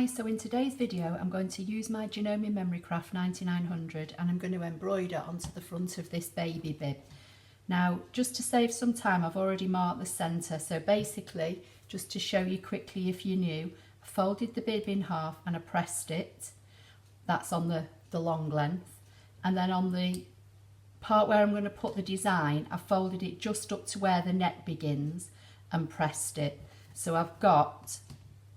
Hi, so in today's video I'm going to use my Janome Memorycraft 9900 and I'm going to embroider onto the front of this baby bib. Now, just to save some time, I've already marked the centre, so basically, just to show you quickly if you're new, I folded the bib in half and I pressed it. That's on the long length, and then on the part where I'm going to put the design, I folded it just up to where the neck begins and pressed it. So I've got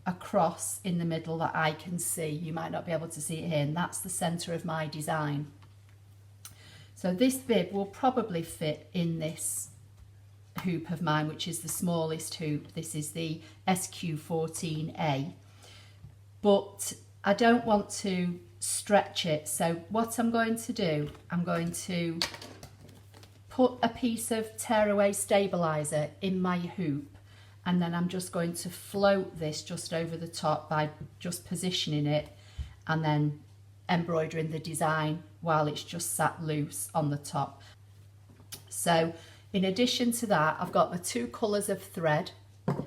a cross in the middle that I can see. You might not be able to see it here, and that's the centre of my design. So this bib will probably fit in this hoop of mine, which is the smallest hoop. This is the SQ14A, but I don't want to stretch it. So what I'm going to do, I'm going to put a piece of tearaway stabiliser in my hoop, and then I'm just going to float this just over the top by just positioning it and then embroidering the design while it's just sat loose on the top. So in addition to that, I've got my two colours of thread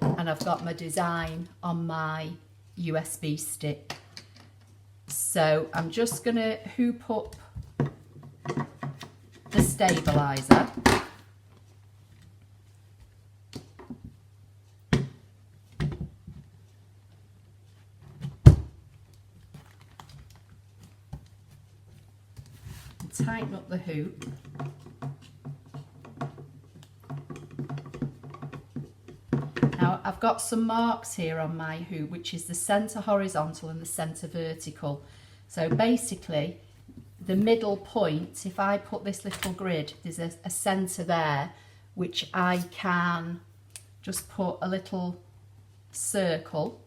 and I've got my design on my USB stick. So I'm just going to hoop up the stabiliser. Tighten up the hoop. Now I've got some marks here on my hoop, which is the centre horizontal and the centre vertical. So basically the middle point, if I put this little grid, there's a centre there which I can just put a little circle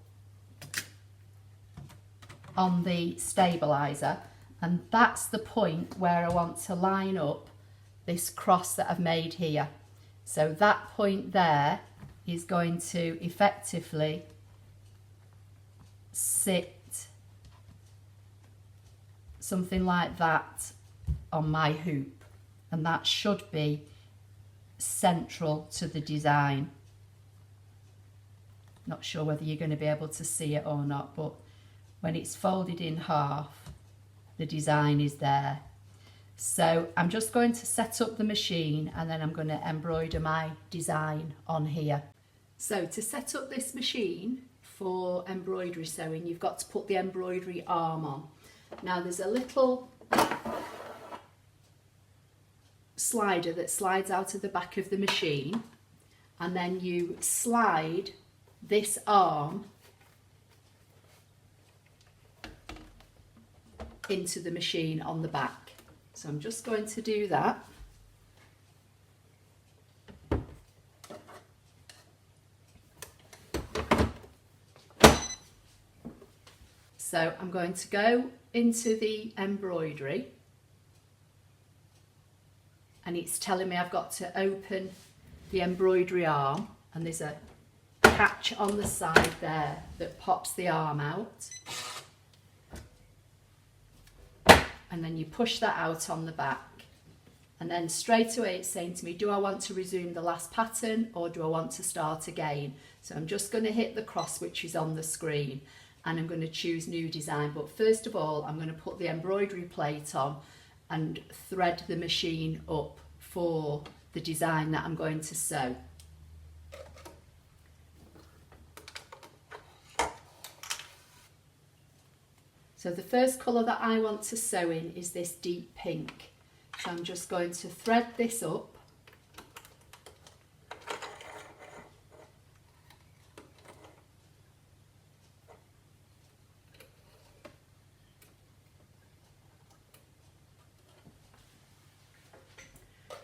on the stabiliser. And that's the point where I want to line up this cross that I've made here. So that point there is going to effectively sit something like that on my hoop. And that should be central to the design. Not sure whether you're going to be able to see it or not, but when it's folded in half, the design is there. So I'm just going to set up the machine and then I'm going to embroider my design on here. So to set up this machine for embroidery sewing, you've got to put the embroidery arm on. Now there's a little slider that slides out of the back of the machine, and then you slide this arm into the machine on the back. So I'm just going to do that. So I'm going to go into the embroidery, and it's telling me I've got to open the embroidery arm, and there's a catch on the side there that pops the arm out. And then you push that out on the back, and then straight away it's saying to me, do I want to resume the last pattern or do I want to start again? So I'm just going to hit the cross which is on the screen, and I'm going to choose new design. But first of all, I'm going to put the embroidery plate on and thread the machine up for the design that I'm going to sew. So the first colour that I want to sew in is this deep pink. So I'm just going to thread this up.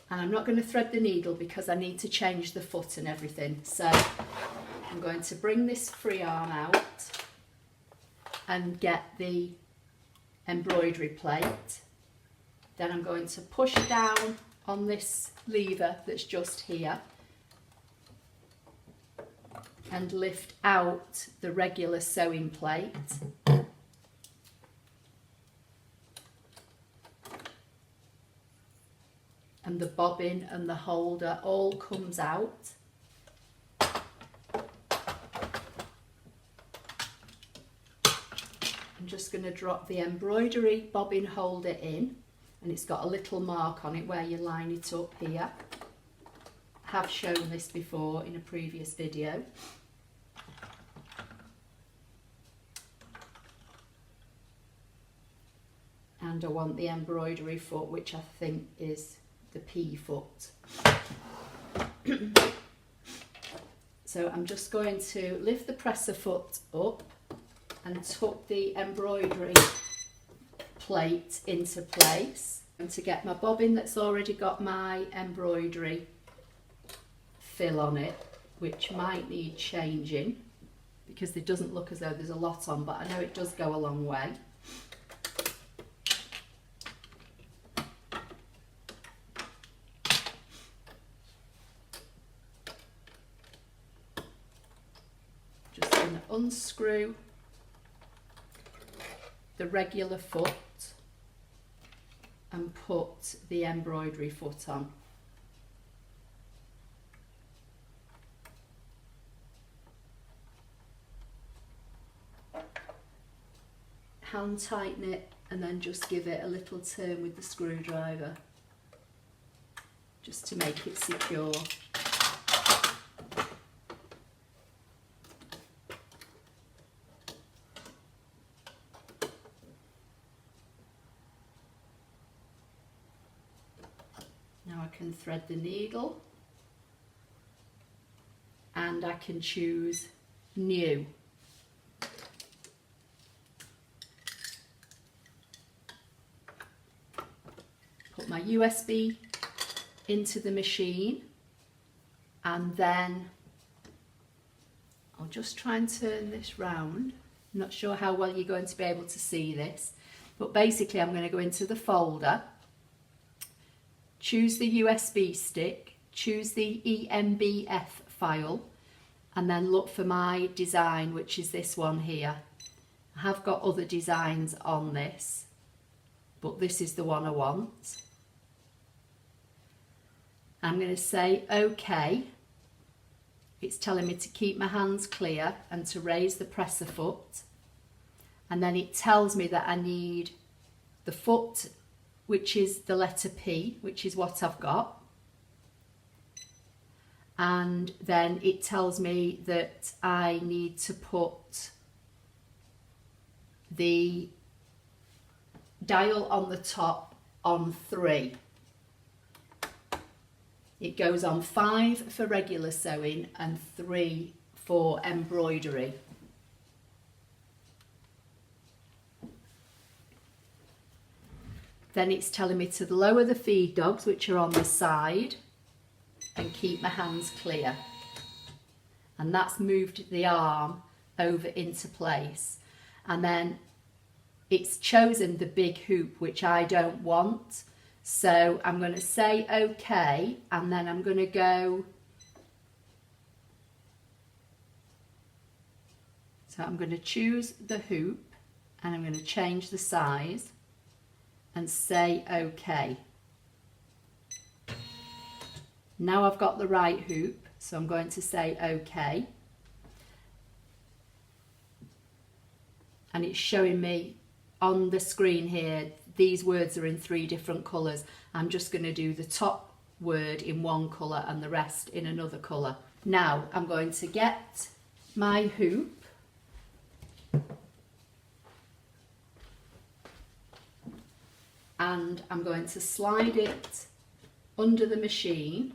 And I'm not going to thread the needle because I need to change the foot and everything. So I'm going to bring this free arm out and get the embroidery plate. Then I'm going to push down on this lever that's just here and lift out the regular sewing plate. And the bobbin and the holder all comes out. I'm just going to drop the embroidery bobbin holder in, and it's got a little mark on it where you line it up here. I have shown this before in a previous video. And I want the embroidery foot, which I think is the P foot. So I'm just going to lift the presser foot up and tuck the embroidery plate into place. And to get my bobbin that's already got my embroidery fill on it, which might need changing because it doesn't look as though there's a lot on, but I know it does go a long way. Just going to unscrew the regular foot and put the embroidery foot on. Hand tighten it and then just give it a little turn with the screwdriver just to make it secure. Now I can thread the needle and I can choose new. Put my USB into the machine and then I'll just try and turn this round. I'm not sure how well you're going to be able to see this, but basically I'm going to go into the folder, choose the USB stick, choose the EMBF file, and then look for my design, which is this one here. I have got other designs on this, but this is the one I want. I'm going to say OK. It's telling me to keep my hands clear and to raise the presser foot. And then it tells me that I need the foot, which is the letter P, which is what I've got. And then it tells me that I need to put the dial on the top on 3. It goes on 5 for regular sewing and 3 for embroidery. Then it's telling me to lower the feed dogs, which are on the side, and keep my hands clear. And that's moved the arm over into place. And then it's chosen the big hoop, which I don't want. So I'm going to say OK, and then I'm going to go. So I'm going to choose the hoop and I'm going to change the size and say OK. Now I've got the right hoop, so I'm going to say OK. And it's showing me on the screen here, these words are in 3 different colours. I'm just going to do the top word in one colour and the rest in another colour. Now I'm going to get my hoop and I'm going to slide it under the machine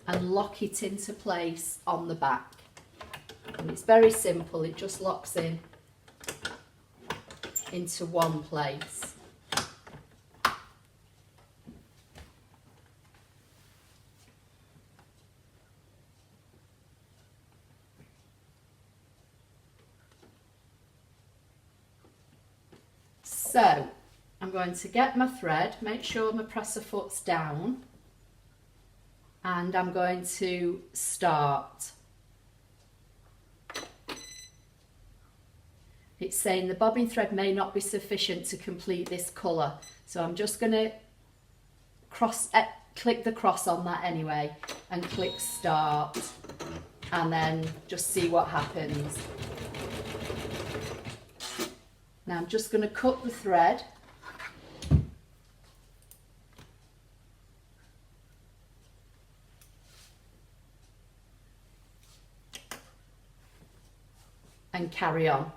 and lock it into place on the back. And it's very simple, it just locks in into one place. So I'm going to get my thread, make sure my presser foot's down, and I'm going to start. It's saying the bobbin thread may not be sufficient to complete this colour, so I'm just going to click the cross on that anyway and click start. and then just see what happens. Now I'm just going to cut the thread. And carry on.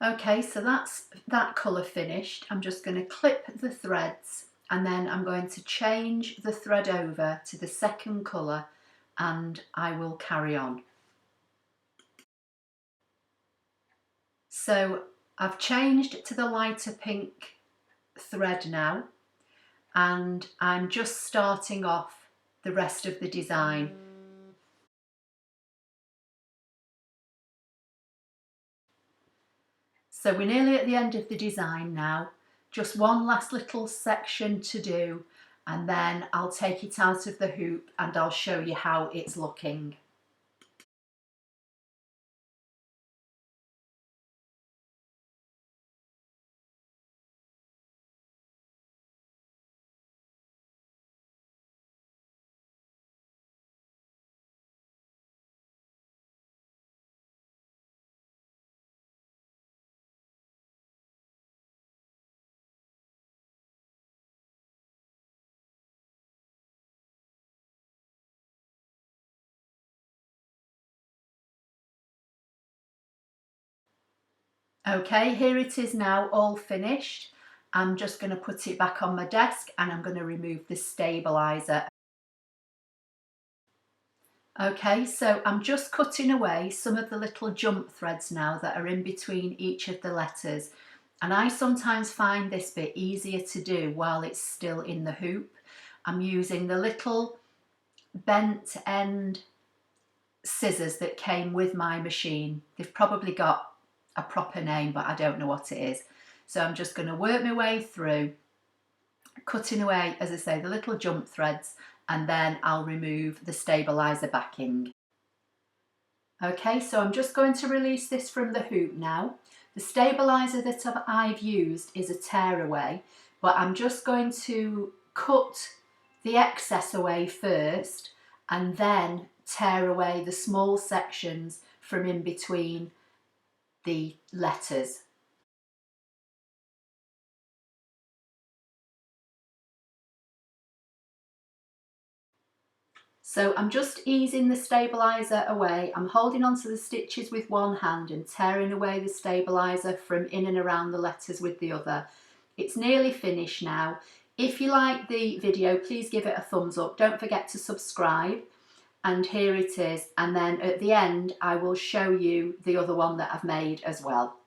Okay, so that's that colour finished. I'm just going to clip the threads and then I'm going to change the thread over to the second colour and I will carry on. So I've changed to the lighter pink thread now and I'm just starting off the rest of the design. So we're nearly at the end of the design now, just one last little section to do and then I'll take it out of the hoop and I'll show you how it's looking. Okay, here it is now all finished. I'm just going to put it back on my desk and I'm going to remove the stabiliser. Okay, so I'm just cutting away some of the little jump threads now that are in between each of the letters. And I sometimes find this bit easier to do while it's still in the hoop. I'm using the little bent end scissors that came with my machine. They've probably got a proper name, but I don't know what it is. So I'm just going to work my way through, cutting away, as I say, the little jump threads, and then I'll remove the stabiliser backing. Okay, so I'm just going to release this from the hoop now. The stabiliser that I've used is a tearaway, but I'm just going to cut the excess away first and then tear away the small sections from in between the letters. So I'm just easing the stabiliser away. I'm holding onto the stitches with one hand and tearing away the stabiliser from in and around the letters with the other. It's nearly finished now. If you like the video, please give it a thumbs up. Don't forget to subscribe. And here it is. And then at the end, I will show you the other one that I've made as well.